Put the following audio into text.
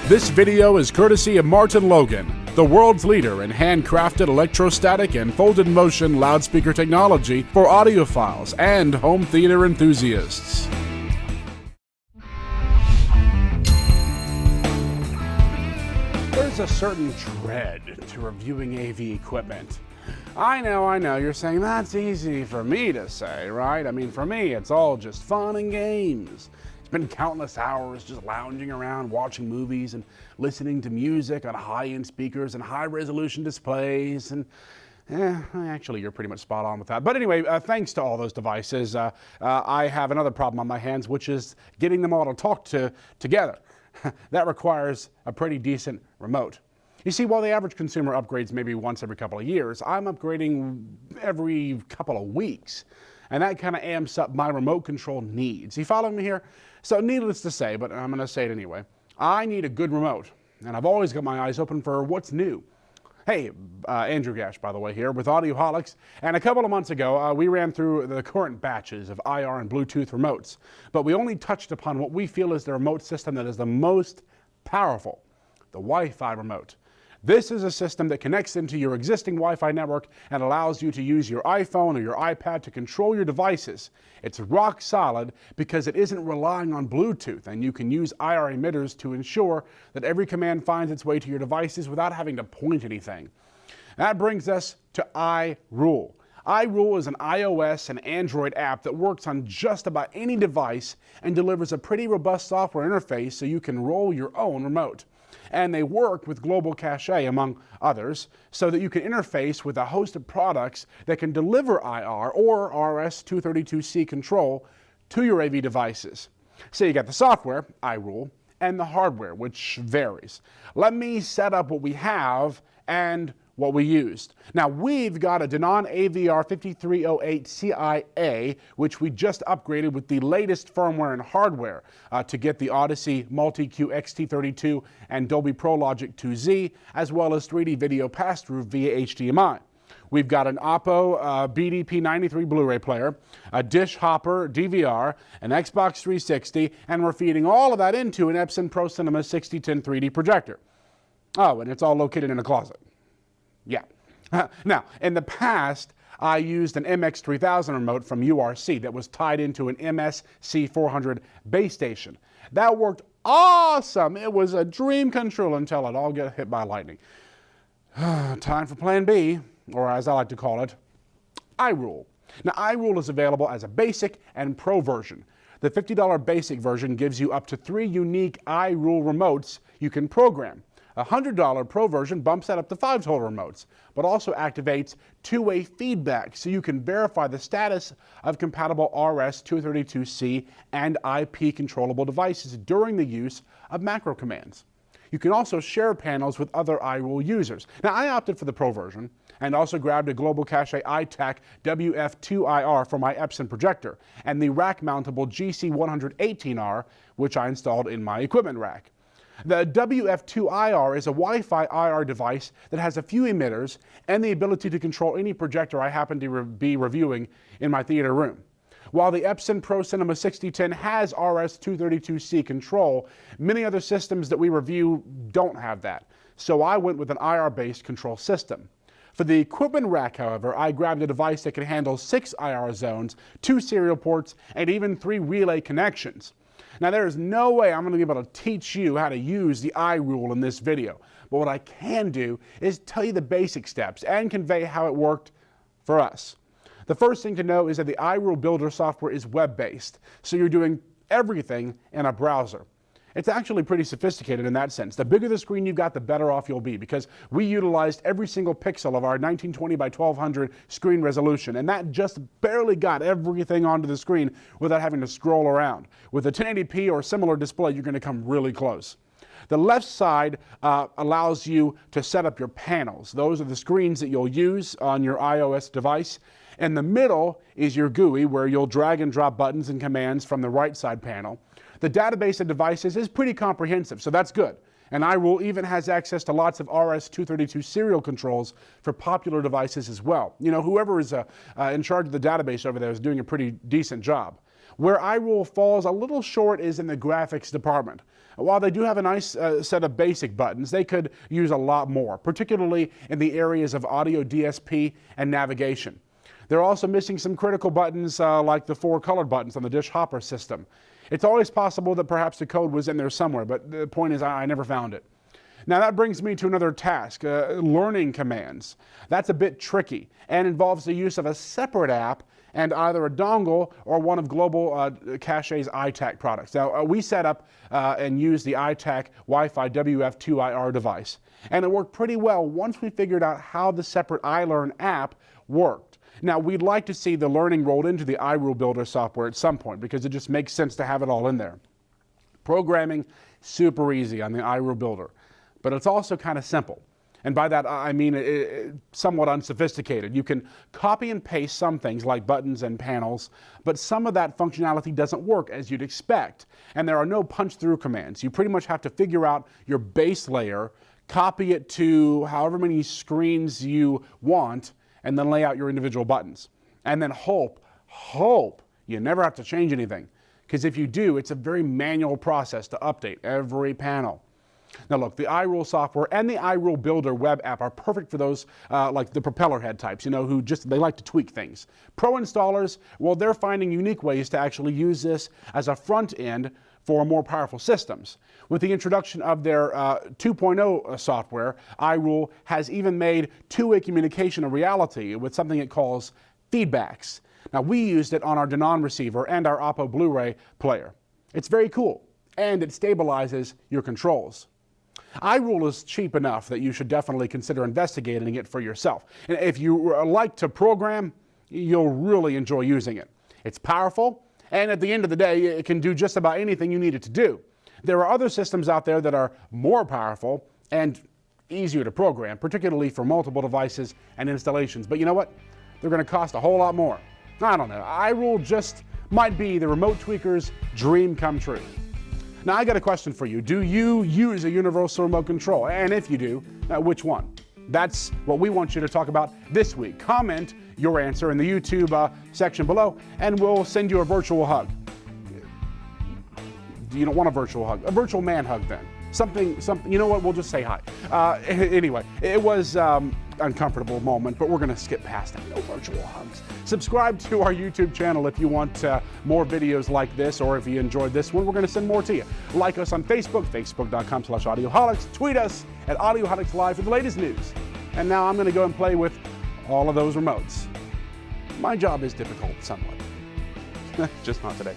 This video is courtesy of Martin Logan, the world's leader in handcrafted electrostatic and folded motion loudspeaker technology for audiophiles and home theater enthusiasts. There's a certain dread to reviewing AV equipment. I know, you're saying that's easy for me to say, right? I mean, for me, it's all just fun and games. Spend countless hours just lounging around, watching movies and listening to music on high-end speakers and high-resolution displays. And actually, you're pretty much spot on with that. But anyway, thanks to all those devices, I have another problem on my hands, which is getting them all to talk together. That requires a pretty decent remote. You see, while the average consumer upgrades maybe once every couple of years, I'm upgrading every couple of weeks. And that kind of amps up my remote control needs. You following me here? So needless to say, but I'm going to say it anyway, I need a good remote. And I've always got my eyes open for what's new. Hey, Andrew Gash, by the way, here with Audioholics. And a couple of months ago, we ran through the current batches of IR and Bluetooth remotes. But we only touched upon what we feel is the remote system that is the most powerful, the Wi-Fi remote. This is a system that connects into your existing Wi-Fi network and allows you to use your iPhone or your iPad to control your devices. It's rock solid because it isn't relying on Bluetooth, and you can use IR emitters to ensure that every command finds its way to your devices without having to point anything. That brings us to iRule. iRule is an iOS and Android app that works on just about any device and delivers a pretty robust software interface so you can roll your own remote. And they work with global cache, among others, so that you can interface with a host of products that can deliver IR or RS-232C control to your AV devices. So you got the software, iRule, and the hardware, which varies. Let me set up what we have and what we used. Now, we've got a Denon AVR 5308 CIA, which we just upgraded with the latest firmware and hardware to get the Odyssey Multi-Q XT32 and Dolby Pro Logic 2Z, as well as 3D video pass-through via HDMI. We've got an Oppo BDP93 Blu-ray player, a Dish Hopper DVR, an Xbox 360, and we're feeding all of that into an Epson Pro Cinema 6010 3D projector. Oh, and it's all located in a closet. Yeah. Now, in the past, I used an MX3000 remote from URC that was tied into an MSC400 base station. That worked awesome. It was a dream come true until it all got hit by lightning. Time for plan B, or as I like to call it, iRule. Now, iRule is available as a basic and pro version. The $50 basic version gives you up to 3 unique iRule remotes you can program. A $100 Pro version bumps that up to 5 total remotes, but also activates two-way feedback so you can verify the status of compatible RS-232C and IP controllable devices during the use of macro commands. You can also share panels with other iRule users. Now, I opted for the Pro version and also grabbed a Global Cache iTAC WF2IR for my Epson projector and the rack-mountable GC118R, which I installed in my equipment rack. The WF2IR is a Wi-Fi IR device that has a few emitters and the ability to control any projector I happen to be reviewing in my theater room. While the Epson Pro Cinema 6010 has RS-232C control, many other systems that we review don't have that. So I went with an IR-based control system. For the equipment rack, however, I grabbed a device that can handle 6 IR zones, 2 serial ports, and even 3 relay connections. Now, there is no way I'm going to be able to teach you how to use the iRule in this video, but what I can do is tell you the basic steps and convey how it worked for us. The first thing to know is that the iRule Builder software is web-based, so you're doing everything in a browser. It's actually pretty sophisticated in that sense. The bigger the screen you've got, the better off you'll be, because we utilized every single pixel of our 1920 by 1200 screen resolution, and that just barely got everything onto the screen without having to scroll around. With a 1080p or similar display, you're going to come really close. The left side allows you to set up your panels. Those are the screens that you'll use on your iOS device. And the middle is your GUI, where you'll drag and drop buttons and commands from the right side panel. The database of devices is pretty comprehensive, so that's good. And iRule even has access to lots of RS-232 serial controls for popular devices as well. You know, whoever is in charge of the database over there is doing a pretty decent job. Where iRule falls a little short is in the graphics department. While they do have a nice set of basic buttons, they could use a lot more, particularly in the areas of audio DSP and navigation. They're also missing some critical buttons like the 4 colored buttons on the dish hopper system. It's always possible that perhaps the code was in there somewhere, but the point is I never found it. Now that brings me to another task, learning commands. That's a bit tricky and involves the use of a separate app and either a dongle or one of Global Cache's iTAC products. Now we set up and used the iTAC Wi-Fi WF2IR device, and it worked pretty well once we figured out how the separate iLearn app worked. Now we'd like to see the learning rolled into the iRule Builder software at some point because it just makes sense to have it all in there. Programming, super easy on the iRule Builder, but it's also kind of simple. And by that, I mean somewhat unsophisticated. You can copy and paste some things like buttons and panels, but some of that functionality doesn't work as you'd expect. And there are no punch-through commands. You pretty much have to figure out your base layer, copy it to however many screens you want, and then lay out your individual buttons. And then hope you never have to change anything. Because if you do, it's a very manual process to update every panel. Now look, the iRule software and the iRule Builder web app are perfect for those like the propeller head types, you know, who they like to tweak things. Pro installers, well, they're finding unique ways to actually use this as a front end for more powerful systems. With the introduction of their 2.0 software, iRule has even made two-way communication a reality with something it calls feedbacks. Now we used it on our Denon receiver and our Oppo Blu-ray player. It's very cool, and it stabilizes your controls. iRule is cheap enough that you should definitely consider investigating it for yourself. And if you like to program, you'll really enjoy using it. It's powerful, and at the end of the day, it can do just about anything you need it to do. There are other systems out there that are more powerful and easier to program, particularly for multiple devices and installations. But you know what? They're going to cost a whole lot more. I don't know. iRule just might be the remote tweaker's dream come true. Now, I got a question for you. Do you use a universal remote control? And if you do, which one? That's what we want you to talk about this week. Comment your answer in the YouTube section below, and we'll send you a virtual hug. You don't want a virtual hug. A virtual man hug, then. Something, you know what, we'll just say hi. Anyway, it was uncomfortable moment, but we're gonna skip past that. No virtual hugs. Subscribe to our YouTube channel if you want more videos like this, or if you enjoyed this one, we're gonna send more to you. Like us on Facebook, facebook.com/Audioholics. Tweet us at Audioholics Live for the latest news. And now I'm gonna go and play with all of those remotes. My job is difficult somewhat. Just not today.